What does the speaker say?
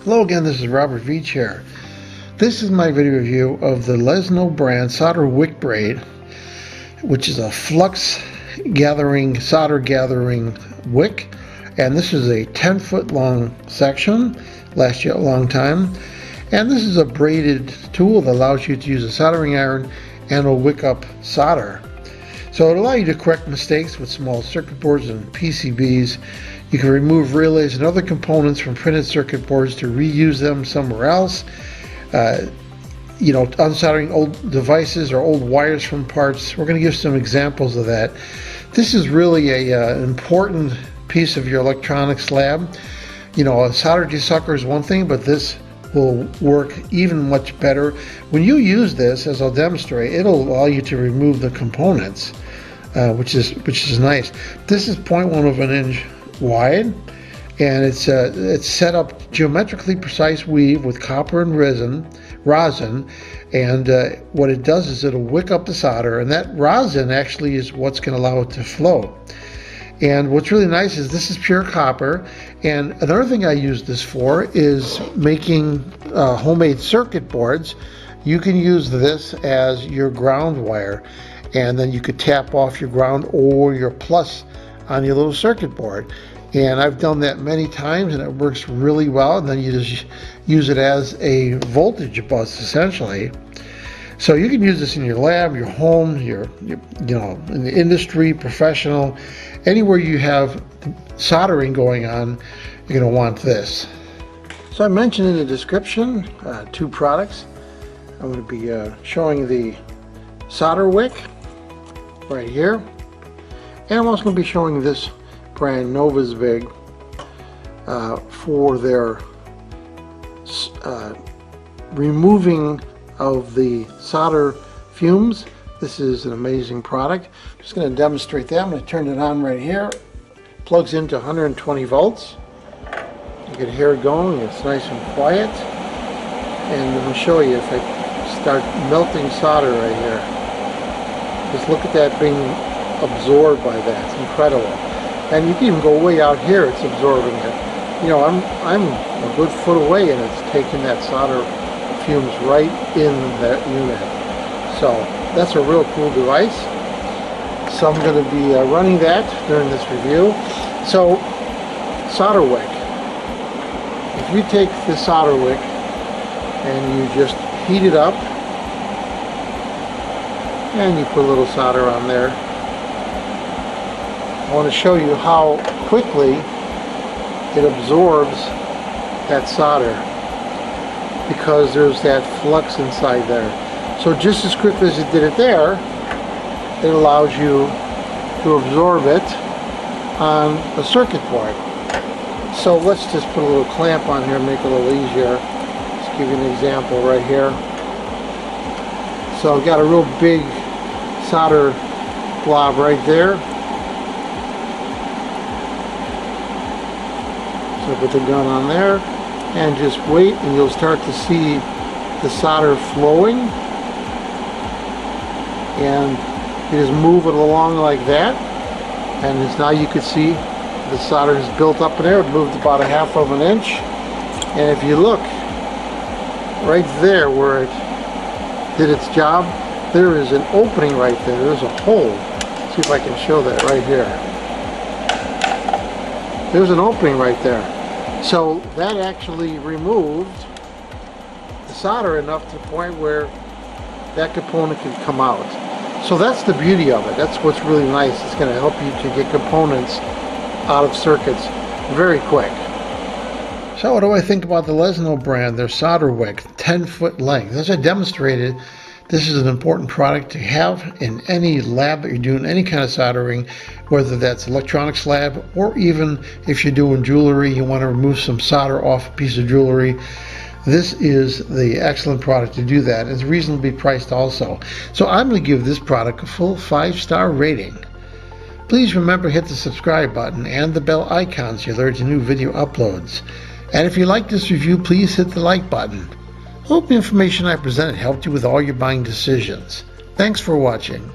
Hello again, this is Robert Veach here. This is my video review of the Lesno brand solder Wick Braid, which is a flux solder gathering wick, and this is a 10-foot long section, lasts you a long time, and this is a braided tool that allows you to use a soldering iron and will wick up solder. So it'll allow you to correct mistakes with small circuit boards and PCBs. You can remove relays and other components from printed circuit boards to reuse them somewhere else. Unsoldering old devices or old wires from parts. We're going to give some examples of that. This is really an important piece of your electronics lab. A solder desucker is one thing, but this will work even much better. When you use this, as I'll demonstrate, it'll allow you to remove the components, which is nice. This is 0.1 of an inch wide, and it's set up geometrically precise weave with copper and rosin, and what it does is it'll wick up the solder, and that rosin actually is what's going to allow it to flow. And what's really nice is this is pure copper. And another thing I use this for is making homemade circuit boards. You can use this as your ground wire, and then you could tap off your ground or your plus on your little circuit board. And I've done that many times, and it works really well. And then you just use it as a voltage bus, essentially. So you can use this in your lab, your home, in the industry, professional, anywhere you have soldering going on, you're going to want this. So I mentioned in the description two products. I'm going to be showing the solder wick right here, and I'm also going to be showing this brand Nova's Big for their removing of the solder fumes. This is an amazing product. I'm just going to demonstrate that. I'm going to turn it on right here. Plugs into 120 volts. You can hear it going. It's nice and quiet. And I'm going to show you if I start melting solder right here. Just look at that being absorbed by that. It's incredible. And you can even go way out here. It's absorbing it. I'm a good foot away, and it's taking that solder fumes right in that unit. So that's a real cool device. So I'm going to be running that during this review. So solder wick. If you take the solder wick and you just heat it up, and you put a little solder on there, I want to show you how quickly it absorbs that solder, because there's that flux inside there. So just as quickly as it did it there, it allows you to absorb it on a circuit board. So let's just put a little clamp on here and make it a little easier. Let's give you an example right here. So I've got a real big solder blob right there. So put the gun on there and just wait, and you'll start to see the solder flowing, and you just move it along like that, and now you can see the solder is built up in there. It moved about a half of an inch, and if you look right there where it did its job, there is an opening right there. There's a hole. Let's see if I can show that right here. There's an opening right there. So that actually removed the solder enough to the point where that component can come out. So that's the beauty of it. That's what's really nice. It's going to help you to get components out of circuits very quick. So what do I think about the Lesno brand, their solder wick, 10-foot length? As I demonstrated, this is an important product to have in any lab that you're doing any kind of soldering, whether that's electronics lab, or even if you're doing jewelry, you want to remove some solder off a piece of jewelry. This is the excellent product to do that. It's reasonably priced also. So I'm going to give this product a full 5-star rating. Please remember to hit the subscribe button and the bell icon so you're alerted to new video uploads. And if you like this review, please hit the like button. Hope the information I presented helped you with all your buying decisions. Thanks for watching.